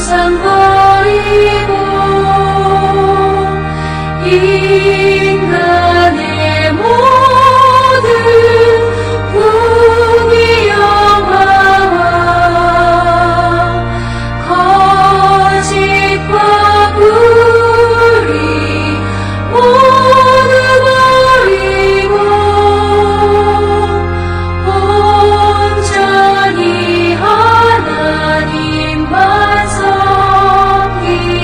세상 버리고 인간의 모든 부귀 영화와 거짓과 불의 모두 버리고 온전히 하나님만 섬기세.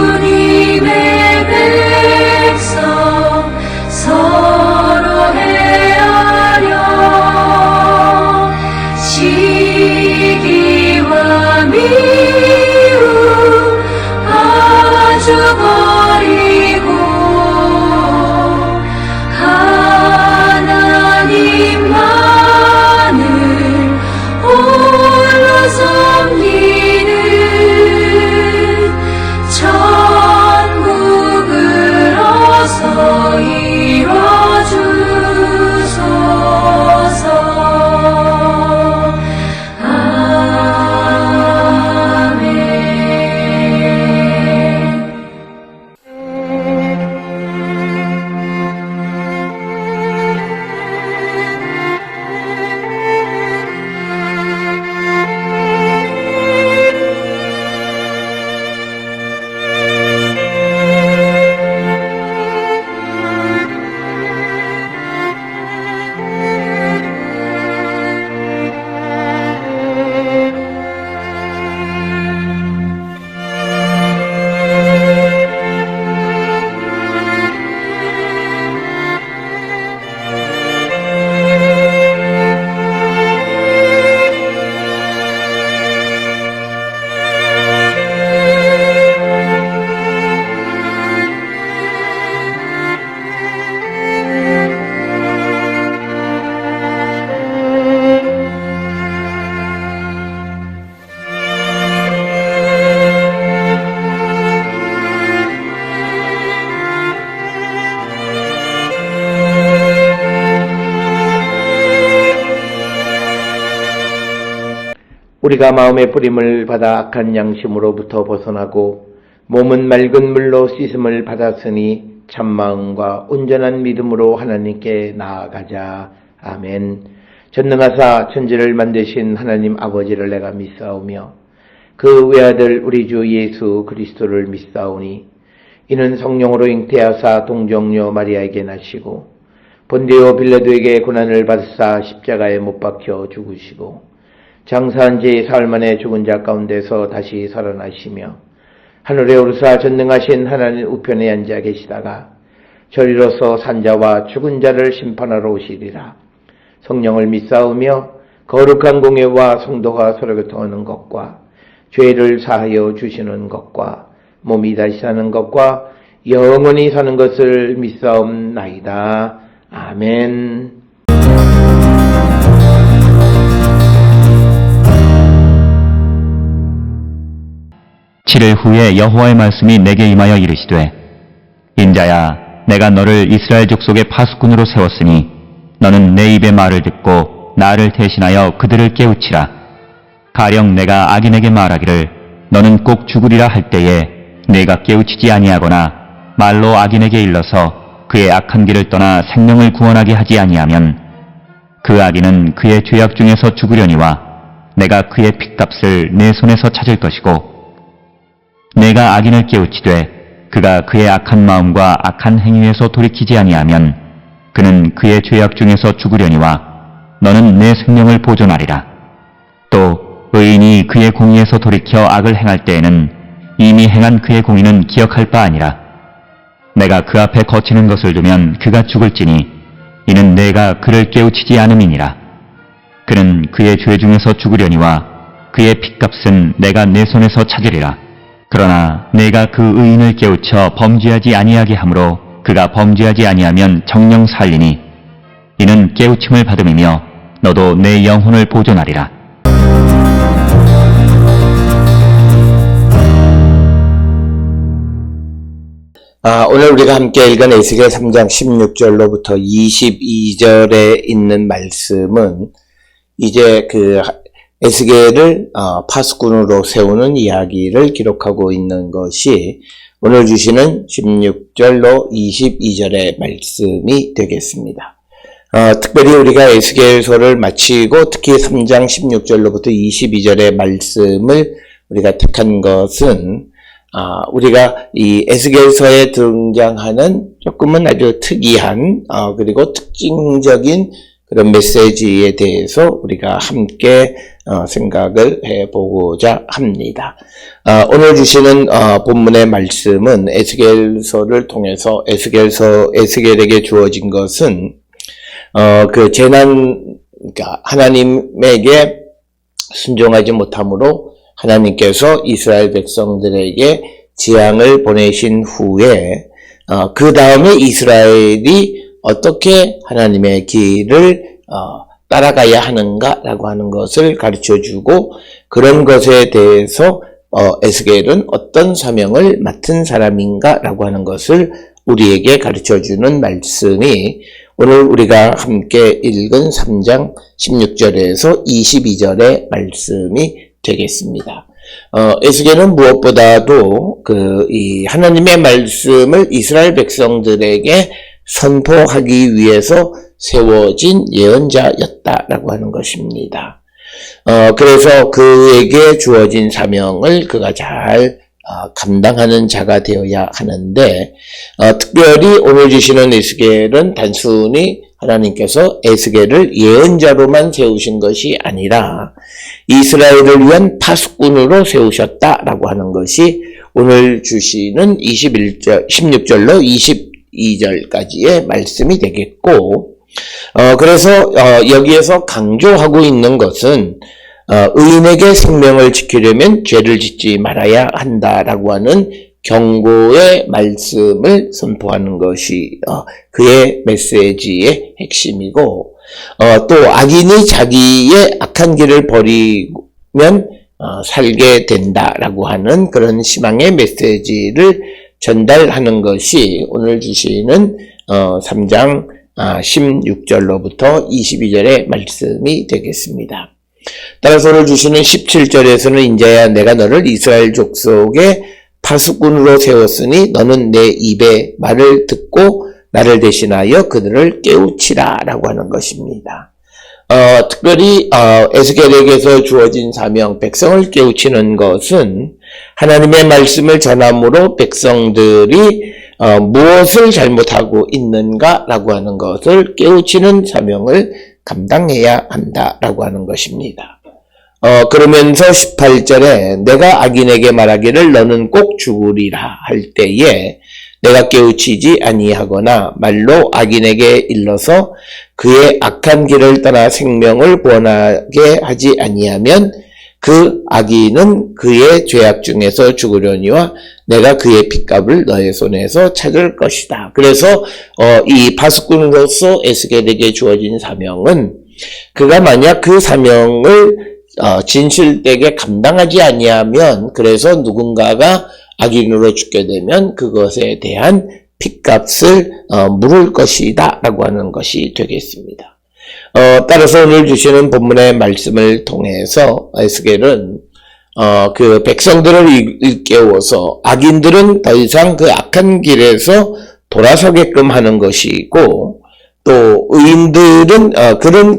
주님의 백성 서로 헤아려 시기와 미움 아주 버리고 하나님만을 홀로 섬기는 천국을 어서 이뤄주소서. 아멘. 우리가 마음의 뿌림을 받아 악한 양심으로부터 벗어나고 몸은 맑은 물로 씻음을 받았으니 참마음과 온전한 믿음으로 하나님께 나아가자. 아멘. 전능하사 천지를 만드신 하나님 아버지를 내가 믿사오며 그 외아들 우리 주 예수 그리스도를 믿사오니 이는 성령으로 잉태하사 동정녀 마리아에게 나시고 본디오 빌라도에게 고난을 받으사 십자가에 못 박혀 죽으시고 장사한 지 사흘 만에 죽은 자 가운데서 다시 살아나시며 하늘에 오르사 전능하신 하나님 우편에 앉아 계시다가 저리로서 산자와 죽은 자를 심판하러 오시리라. 성령을 믿사오며 거룩한 공예와 성도가 서로 교통하는 것과 죄를 사하여 주시는 것과 몸이 다시 사는 것과 영원히 사는 것을 믿사옵나이다. 아멘. 7일 후에 여호와의 말씀이 내게 임하여 이르시되 인자야 내가 너를 이스라엘 족속의 파수꾼으로 세웠으니 너는 내 입의 말을 듣고 나를 대신하여 그들을 깨우치라. 가령 내가 악인에게 말하기를 너는 꼭 죽으리라 할 때에 내가 깨우치지 아니하거나 말로 악인에게 일러서 그의 악한 길을 떠나 생명을 구원하게 하지 아니하면 그 악인은 그의 죄악 중에서 죽으려니와 내가 그의 핏값을 내 손에서 찾을 것이고 내가 악인을 깨우치되 그가 그의 악한 마음과 악한 행위에서 돌이키지 아니하면 그는 그의 죄악 중에서 죽으려니와 너는 내 생명을 보존하리라. 또 의인이 그의 공의에서 돌이켜 악을 행할 때에는 이미 행한 그의 공의는 기억할 바 아니라 내가 그 앞에 거치는 것을 두면 그가 죽을지니 이는 내가 그를 깨우치지 않음이니라. 그는 그의 죄 중에서 죽으려니와 그의 핏값은 내가 내 손에서 찾으리라. 그러나 내가 그 의인을 깨우쳐 범죄하지 아니하게 하므로 그가 범죄하지 아니하면 정녕 살리니 이는 깨우침을 받음이며 너도 내 영혼을 보존하리라. 오늘 우리가 함께 읽은 에스겔 3장 16절로부터 22절에 있는 말씀은 이제 그 에스겔을 파수꾼으로 세우는 이야기를 기록하고 있는 것이 오늘 주시는 16절로 22절의 말씀이 되겠습니다. 특별히 우리가 에스겔서를 마치고 특히 3장 16절로부터 22절의 말씀을 우리가 택한 것은 우리가 이 에스겔서에 등장하는 조금은 아주 특이한 그리고 특징적인 그런 메시지에 대해서 우리가 함께 생각을 해보고자 합니다. 오늘 주시는 본문의 말씀은 에스겔서를 통해서 에스겔에게 주어진 것은 그 재난, 그러니까 하나님에게 순종하지 못함으로 하나님께서 이스라엘 백성들에게 재앙을 보내신 후에 그 다음에 이스라엘이 어떻게 하나님의 길을 따라가야 하는가라고 하는 것을 가르쳐주고 그런 것에 대해서 에스겔은 어떤 사명을 맡은 사람인가라고 하는 것을 우리에게 가르쳐주는 말씀이 오늘 우리가 함께 읽은 3장 16절에서 22절의 말씀이 되겠습니다. 에스겔은 무엇보다도 이 하나님의 말씀을 이스라엘 백성들에게 선포하기 위해서 세워진 예언자였다라고 하는 것입니다. 그래서 그에게 주어진 사명을 그가 잘 감당하는 자가 되어야 하는데 특별히 오늘 주시는 에스겔은 단순히 하나님께서 에스겔을 예언자로만 세우신 것이 아니라 이스라엘을 위한 파수꾼으로 세우셨다라고 하는 것이 오늘 주시는 16절로 22절까지의 말씀이 되겠고 그래서 여기에서 강조하고 있는 것은 의인에게 생명을 지키려면 죄를 짓지 말아야 한다라고 하는 경고의 말씀을 선포하는 것이 그의 메시지의 핵심이고 또 악인이 자기의 악한 길을 버리면 살게 된다라고 하는 그런 희망의 메시지를 전달하는 것이 오늘 주시는 3장 16절로부터 22절의 말씀이 되겠습니다. 따라서 오늘 주시는 17절에서는 인자야 내가 너를 이스라엘 족속의 파수꾼으로 세웠으니 너는 내 입의 말을 듣고 나를 대신하여 그들을 깨우치라 라고 하는 것입니다. 특별히 에스겔에게서 주어진 사명 백성을 깨우치는 것은 하나님의 말씀을 전함으로 백성들이 무엇을 잘못하고 있는가라고 하는 것을 깨우치는 사명을 감당해야 한다라고 하는 것입니다. 그러면서 18절에 내가 악인에게 말하기를 너는 꼭 죽으리라 할 때에 내가 깨우치지 아니하거나 말로 악인에게 일러서 그의 악한 길을 떠나 생명을 구원하게 하지 아니하면 그 악인은 그의 죄악 중에서 죽으려니와 내가 그의 핏값을 너의 손에서 찾을 것이다. 그래서 이 파수꾼으로서 에스겔에게 주어진 사명은 그가 만약 그 사명을 진실되게 감당하지 아니하면 그래서 누군가가 악인으로 죽게 되면 그것에 대한 핏값을 물을 것이다 라고 하는 것이 되겠습니다. 따라서 오늘 주시는 본문의 말씀을 통해서 에스겔은 그 백성들을 일깨워서 악인들은 더 이상 그 악한 길에서 돌아서게끔 하는 것이고 또 의인들은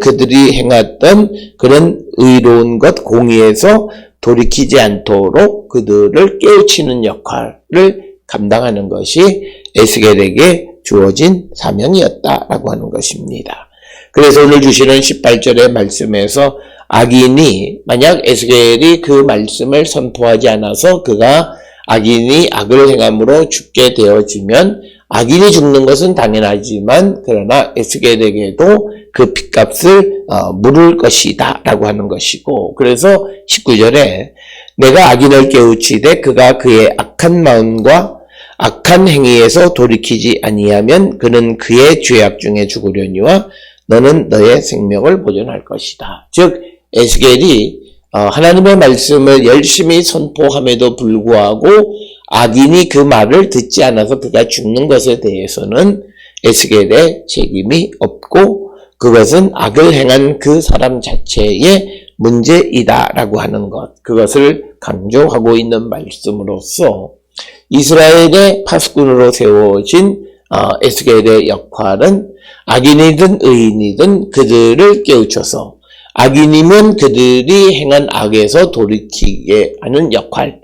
그들이 행했던 그런 의로운 것 공의에서 돌이키지 않도록 그들을 깨우치는 역할을 감당하는 것이 에스겔에게 주어진 사명이었다라고 하는 것입니다. 그래서 오늘 주시는 18절의 말씀에서 악인이 만약 에스겔이 그 말씀을 선포하지 않아서 그가 악인이 악을 행함으로 죽게 되어지면 악인이 죽는 것은 당연하지만 그러나 에스겔에게도 그 핏값을 물을 것이다 라고 하는 것이고 그래서 19절에 내가 악인을 깨우치되 그가 그의 악한 마음과 악한 행위에서 돌이키지 아니하면 그는 그의 죄악 중에 죽으려니와 너는 너의 생명을 보존할 것이다. 즉 에스겔이 하나님의 말씀을 열심히 선포함에도 불구하고 악인이 그 말을 듣지 않아서 그가 죽는 것에 대해서는 에스겔의 책임이 없고 그것은 악을 행한 그 사람 자체의 문제이다라고 하는 것, 그것을 강조하고 있는 말씀으로써 이스라엘의 파수꾼으로 세워진 에스겔의 역할은 악인이든 의인이든 그들을 깨우쳐서 악인이면 그들이 행한 악에서 돌이키게 하는 역할,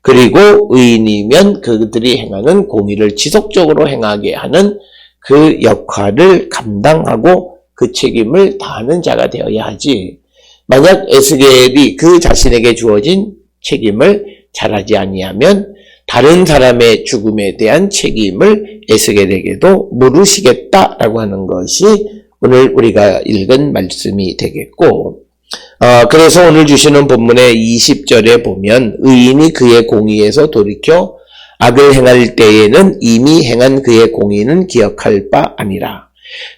그리고 의인이면 그들이 행하는 공의를 지속적으로 행하게 하는 그 역할을 감당하고 그 책임을 다하는 자가 되어야 하지, 만약 에스겔이 그 자신에게 주어진 책임을 잘하지 아니하면 다른 사람의 죽음에 대한 책임을 에스겔에게도 물으시겠다라고 하는 것이 오늘 우리가 읽은 말씀이 되겠고, 그래서 오늘 주시는 본문의 20절에 보면 의인이 그의 공의에서 돌이켜 악을 행할 때에는 이미 행한 그의 공의는 기억할 바 아니라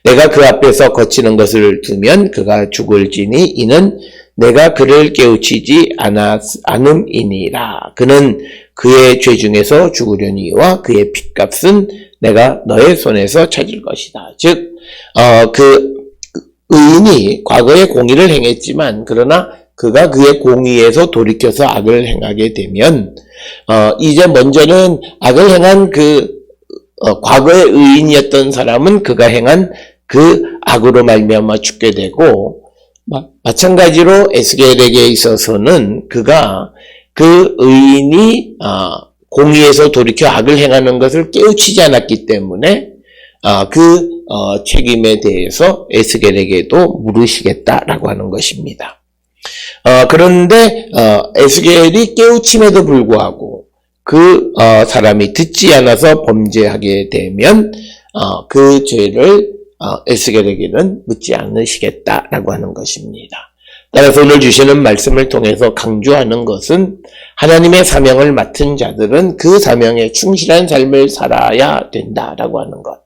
내가 그 앞에서 거치는 것을 두면 그가 죽을지니 이는 내가 그를 깨우치지 않음이니라. 그는 그의 죄 중에서 죽으려니와 그의 핏값은 내가 너의 손에서 찾을 것이다. 즉, 그 의인이 과거에 공의를 행했지만 그러나 그가 그의 공의에서 돌이켜서 악을 행하게 되면 이제 먼저는 악을 행한 과거의 의인이었던 사람은 그가 행한 그 악으로 말미암아 죽게 되고, 마찬가지로 에스겔에게 있어서는 그가 그 의인이 공의에서 돌이켜 악을 행하는 것을 깨우치지 않았기 때문에 그 책임에 대해서 에스겔에게도 물으시겠다라고 하는 것입니다. 그런데 에스겔이 깨우침에도 불구하고 그 사람이 듣지 않아서 범죄하게 되면 그 죄를 에스겔에게는 묻지 않으시겠다라고 하는 것입니다. 따라서 오늘 주시는 말씀을 통해서 강조하는 것은 하나님의 사명을 맡은 자들은 그 사명에 충실한 삶을 살아야 된다라고 하는 것.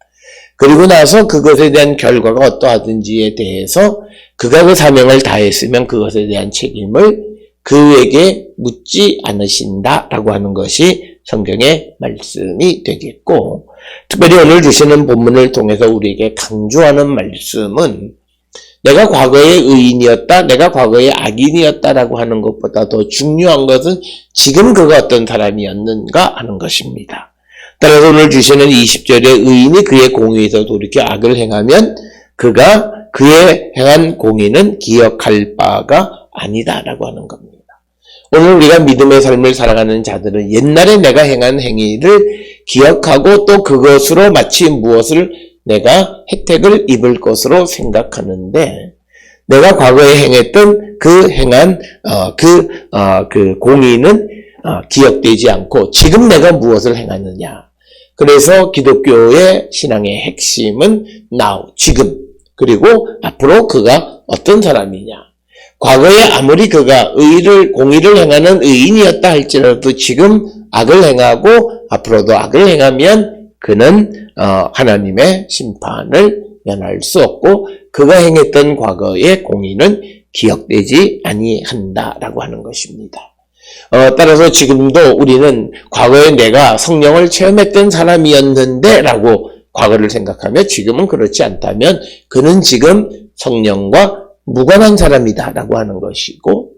그리고 나서 그것에 대한 결과가 어떠하든지에 대해서 그가 그 사명을 다했으면 그것에 대한 책임을 그에게 묻지 않으신다라고 하는 것이 성경의 말씀이 되겠고, 특별히 오늘 주시는 본문을 통해서 우리에게 강조하는 말씀은 내가 과거의 의인이었다, 내가 과거의 악인이었다라고 하는 것보다 더 중요한 것은 지금 그가 어떤 사람이었는가 하는 것입니다. 따라서 오늘 주시는 20절에 의인이 그의 공의에서 돌이켜 악을 행하면 그가 그의 행한 공의는 기억할 바가 아니다라고 하는 겁니다. 오늘 우리가 믿음의 삶을 살아가는 자들은 옛날에 내가 행한 행위를 기억하고 또 그것으로 마치 무엇을 내가 혜택을 입을 것으로 생각하는데, 내가 과거에 행했던 그 행한 그 공의는 기억되지 않고 지금 내가 무엇을 행하느냐. 그래서 기독교의 신앙의 핵심은 now, 지금, 그리고 앞으로 그가 어떤 사람이냐. 과거에 아무리 그가 공의를 행하는 의인이었다 할지라도 지금 악을 행하고 앞으로도 악을 행하면 그는 하나님의 심판을 면할 수 없고 그가 행했던 과거의 공의는 기억되지 아니한다라고 하는 것입니다. 따라서 지금도 우리는 과거에 내가 성령을 체험했던 사람이었는데 라고 과거를 생각하며 지금은 그렇지 않다면 그는 지금 성령과 무관한 사람이다 라고 하는 것이고,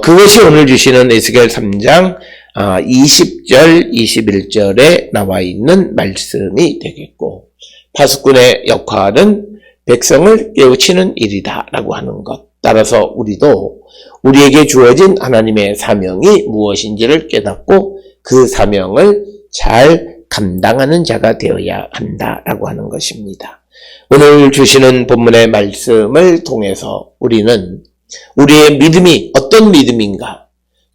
그것이 오늘 주시는 에스겔 3장 20절 21절에 나와 있는 말씀이 되겠고, 파수꾼의 역할은 백성을 깨우치는 일이다 라고 하는 것. 따라서 우리도 우리에게 주어진 하나님의 사명이 무엇인지를 깨닫고 그 사명을 잘 감당하는 자가 되어야 한다라고 하는 것입니다. 오늘 주시는 본문의 말씀을 통해서 우리는 우리의 믿음이 어떤 믿음인가,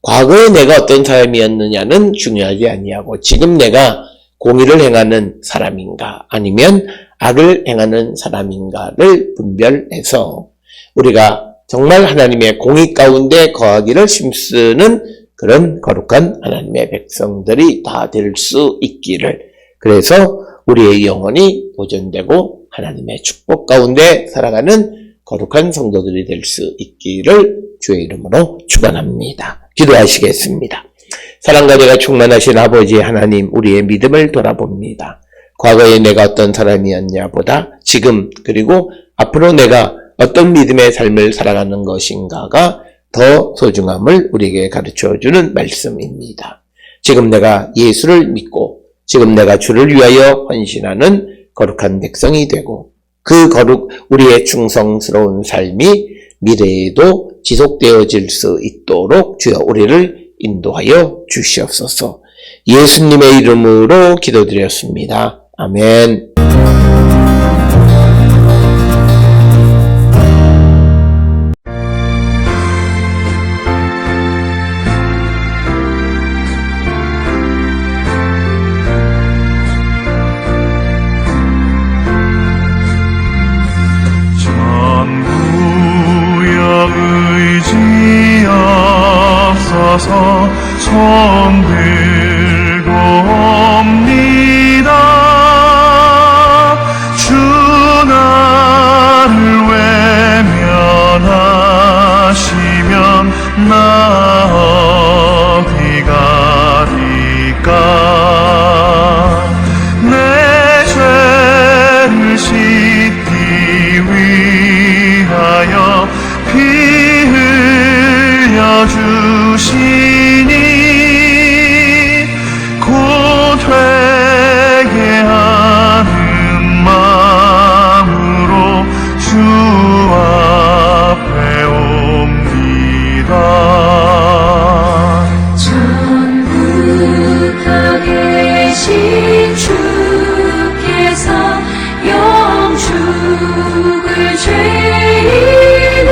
과거에 내가 어떤 사람이었느냐는 중요하지 아니하고 지금 내가 공의를 행하는 사람인가 아니면 악을 행하는 사람인가를 분별해서 우리가 정말 하나님의 공의 가운데 거하기를 힘쓰는 그런 거룩한 하나님의 백성들이 다 될 수 있기를, 그래서 우리의 영혼이 보존되고 하나님의 축복 가운데 살아가는 거룩한 성도들이 될 수 있기를 주의 이름으로 축원합니다. 기도하시겠습니다. 사랑과 죄가 충만하신 아버지 하나님, 우리의 믿음을 돌아봅니다. 과거에 내가 어떤 사람이었냐 보다 지금 그리고 앞으로 내가 어떤 믿음의 삶을 살아가는 것인가가 더 소중함을 우리에게 가르쳐주는 말씀입니다. 지금 내가 예수를 믿고 지금 내가 주를 위하여 헌신하는 거룩한 백성이 되고 그 거룩 우리의 충성스러운 삶이 미래에도 지속되어질 수 있도록 주여 우리를 인도하여 주시옵소서. 예수님의 이름으로 기도드렸습니다. 아멘. 전부여 의지하소서. 손 들고 옵니다. 주 나를 외면하시면 나 어디 가리까. 내 죄를 씻기 위하여 피 주시니 곧 회개하는 마음으로 주 앞에 옵니다. 전부터 계신 주께서 영죽을 죄인을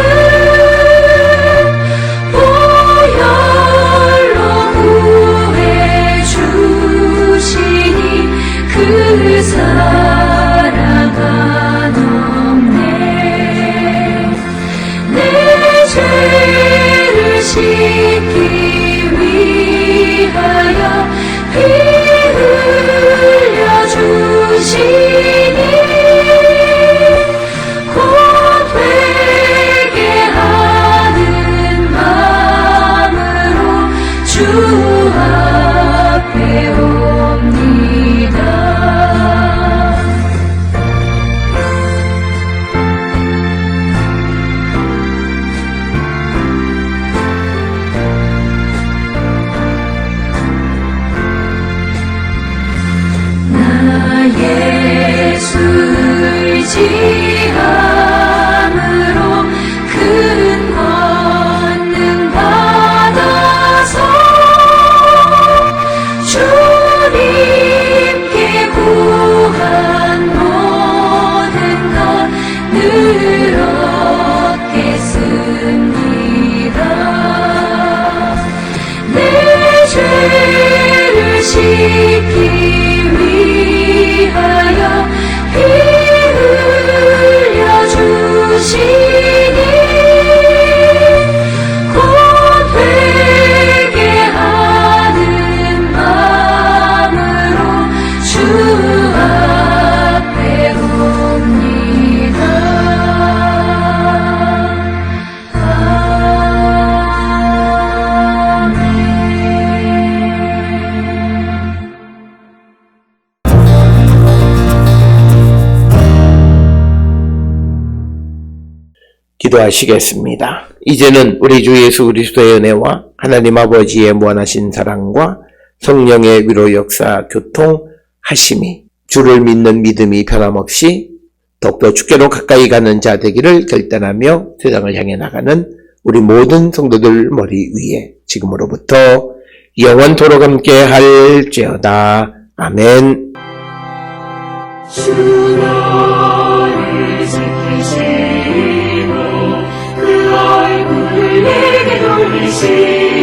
그 사랑은 없네. 내 죄를 씻기 위하여 피 흘려 주시니 곧 회개하는 마음으로 주 앞에 옵니다. 예수 의지함으로 큰 권능 받아서 주님께 구한 모든 것 늘 얻겠습니다. 내 죄를 씻기 위하여 피 흘려 주시니 곧 회개하는 마음으로 주 앞에 옵니다. 아멘. 기도하시겠습니다. 이제는 우리 주 예수 그리스도의 은혜와 하나님 아버지의 무한하신 사랑과 성령의 위로 역사 교통하심이 주를 믿는 믿음이 변함없이 더욱더 주께로 가까이 가는 자 되기를 결단하며 세상을 향해 나가는 우리 모든 성도들 머리 위에 지금으로부터 영원토록 함께 할지어다. 아멘. 주 너를 지키시고 그 얼굴을 내게 돌리시고